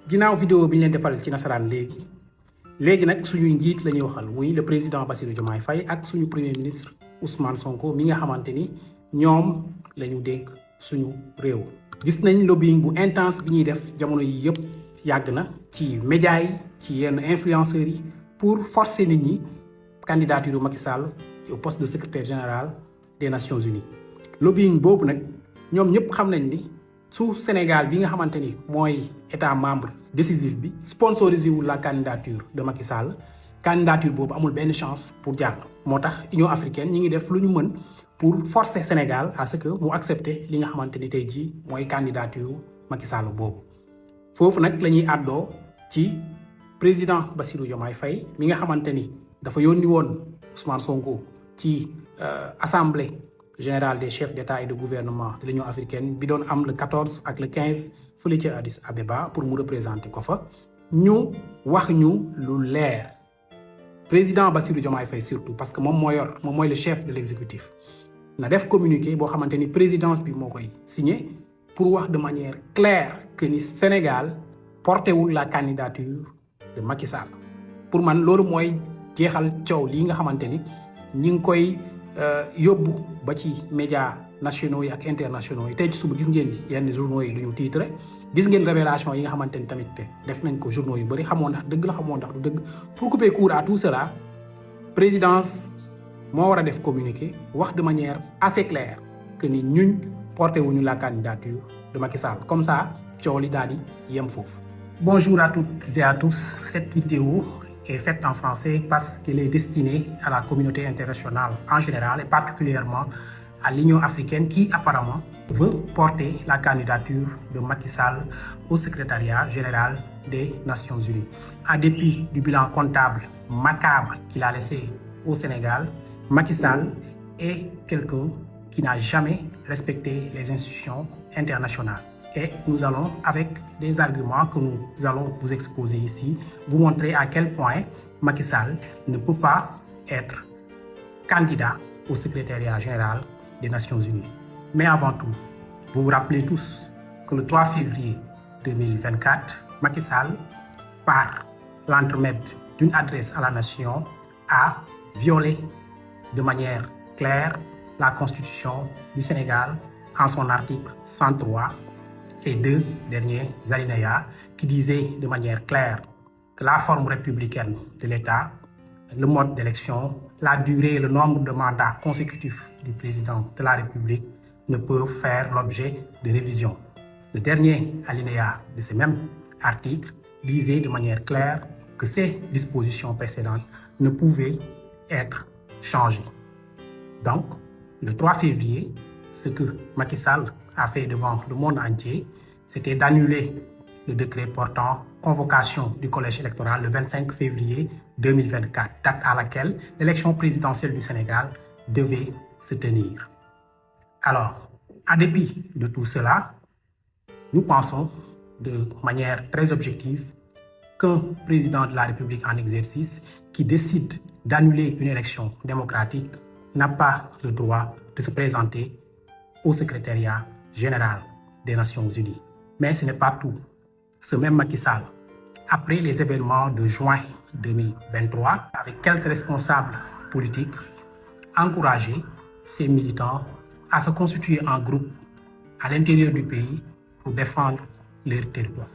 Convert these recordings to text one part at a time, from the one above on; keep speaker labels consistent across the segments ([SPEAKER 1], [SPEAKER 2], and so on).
[SPEAKER 1] ginnaaw vidéo bi ñu leen defal ci nasaraan léegi nag suñuy njiit la ñuy waxal muy le président Bassirou Diomaye Faye ak suñu premier ministre Ousmane Sonko mi nga xamante ni ñoom la ñu dénk suñu réew. gis nañ lobbying bu intense bi ñuy def jamono yi yëpp yàgg na ci médias yi ci yenn influenceurs yi pour forcer nit ñi candidature Macky Sall au poste de secrétaire général des Nations Unies. lobbying boobu nag ñoom ñëpp xam nañ ni su Sénégal bi nga xamante ni mooy état membre décisif bi sponsorisé wul la candidature de Macky Sall candidature boobu amul benn chance pour jàll. moo tax Union africaine ñi ngi def lu ñu mën pour forcer Sénégal à ce que mu accepter li nga xamante ni tey jii mooy candidature Macky Sall boobu. foofu nag la ñuy àddoo ci président Bassirou Diomaye Faye mi nga xamante ni dafa yónni woon Ousmane Sonko ci assemblée générale des chefs d'État et de gouvernement de l'Union africaine bi doon am le 14 ak le 15 fële ca Addis Abeba pour mu représenter ko fa. ñu wax ñu lu leer président Bassirou Diomaye Faye surtout parce que moom mooy le chef de l'exécutif na def communiqué boo xamante ni présidence bi moo koy signé pour wax de manière claire que ni Sénégal porté wul la candidature de Macky Sall. pour man loolu mooy jeexal coow lii nga xamante ni ñi ngi koy yóbbu ba ci médias nationaux yi ak internationaux yi tey ci suba gis ngeen ni yenn journaux yi lu ñu titre gis ngeen révélation yi nga xamante ni tamit def nañ ko journaux yu bëri xamoo ndax dëgg la xamoo ndax du dëgg. pour couper court à tout cela présidence moo war a def communiqué wax de manière assez claire que ni ñuñ porté wuñu la candidature de Macky Sall comme ça coow li daal di yem foofu. Bonjour à toutes et à tous. Cette vidéo est faite en français parce qu'elle est destinée à la communauté internationale en général et particulièrement à l'Union africaine qui apparemment veut porter la candidature de Macky Sall au secrétariat général des Nations Unies. En dépit du bilan comptable macabre qu'il a laissé au Sénégal, Macky Sall est quelqu'un qui n'a jamais respecté les institutions internationales. Et nous allons, avec des arguments que nous allons vous exposer ici, vous montrer à quel point Macky Sall ne peut pas être candidat au secrétariat général des Nations Unies. Mais avant tout, vous vous rappelez tous que le 3 février 2024, Macky Sall, par l'entremise d'une adresse à la nation, a violé de manière claire la Constitution du Sénégal en son article 103. Ces deux derniers alinéas qui disaient de manière claire que la forme républicaine de l'État, le mode d'élection, la durée et le nombre de mandats consécutifs du président de la République ne peuvent faire l'objet de révision. Le dernier alinéa de ce même article disait de manière claire que ces dispositions précédentes ne pouvaient être changées. Donc, le 3 février, ce que Macky Sall a fait devant le monde entier, c'était d'annuler le décret portant convocation du collège électoral le 25 février 2024, date à laquelle l'élection présidentielle du Sénégal devait se tenir. Alors, en dépit de tout cela, nous pensons de manière très objective qu'un président de la République en exercice qui décide d'annuler une élection démocratique n'a pas le droit de se présenter au secrétariat général des Nations Unies. Mais ce n'est pas tout. Ce même Macky Sall, après les événements de juin 2023, avec quelques responsables politiques, encouragé ses militants à se constituer en groupe à l'intérieur du pays pour défendre leur territoire.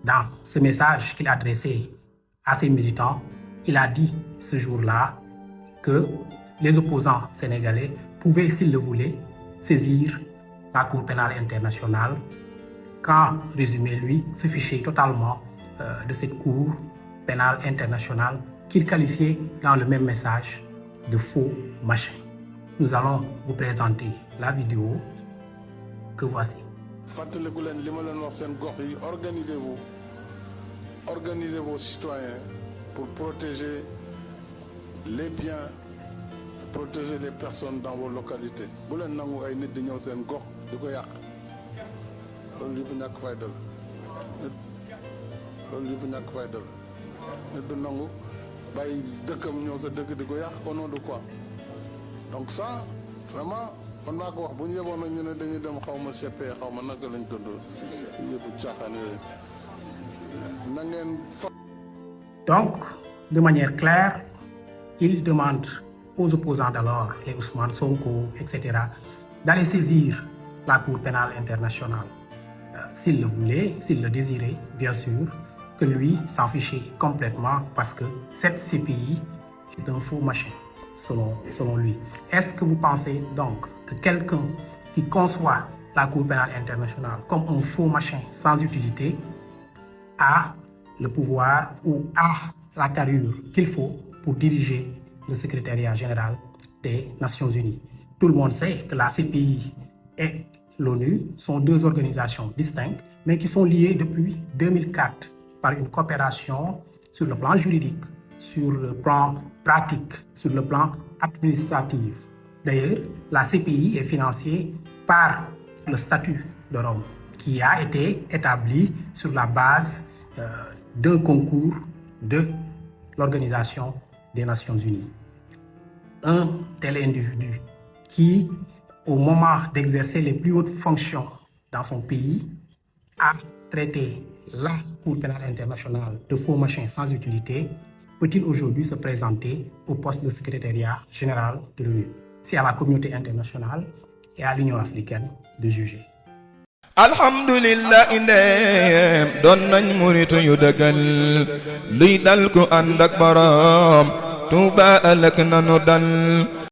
[SPEAKER 1] Dans ce message qu'il a adressé à ses militants, il a dit ce jour-là que les opposants sénégalais pouvaient, s'ils le voulaient, saisir la Cour pénale internationale. Qu'en résumé, lui, se fichait totalement de cette Cour pénale internationale qu'il qualifiait dans le même message de faux machin. Nous allons vous présenter la vidéo que voici.
[SPEAKER 2] Organisez vos citoyens pour protéger les biens, protéger les personnes dans vos localités. Bu leen nangu ay nit di ñëw seen gox di ko yàq loolu yëpp ñàkk fayda la loolu yëpp ñàkk fayda la nit du nangu bàyyi dëkkam ñëw sa dëkk di ko yàq au nom de quoi. Donc ça vraiment man naa ko wax bu ñu yeboon ñu ne dañuy dem xaw ma CP xaw ma naka lañ tudd yëpp caaxaan yooyu
[SPEAKER 1] Donc, de manière claire, il demande aux opposants d'alors, les Ousmane Sonko, etc., d'aller saisir la Cour pénale internationale. S'il le voulait, s'il le désirait, bien sûr, que lui s'en fichait complètement parce que cette CPI est un faux machin, selon lui. Est-ce que vous pensez donc que quelqu'un qui conçoit la Cour pénale internationale comme un faux machin sans utilité a le pouvoir ou a la carrure qu'il faut pour diriger le secrétariat général des Nations Unies? Tout le monde sait que la CPI et l'ONU sont deux organisations distinctes, mais qui sont liées depuis 2004 par une coopération sur le plan juridique, sur le plan pratique, sur le plan administratif. D'ailleurs, la CPI est financée par le statut de Rome, qui a été établi sur la base d'un concours de l'Organisation des Nations Unies. Un tel individu qui, au moment d'exercer les plus hautes fonctions dans son pays, a traité la Cour pénale internationale de faux machin sans utilité, peut-il aujourd'hui se présenter au poste de secrétariat général de l'ONU? C'est à la communauté internationale et à l'Union africaine de juger.
[SPEAKER 3] alhamdulillah indeem doon nañ muritu yu dëggal luy dal ku ànd ak boroom Tuuba ëllëg nanu dal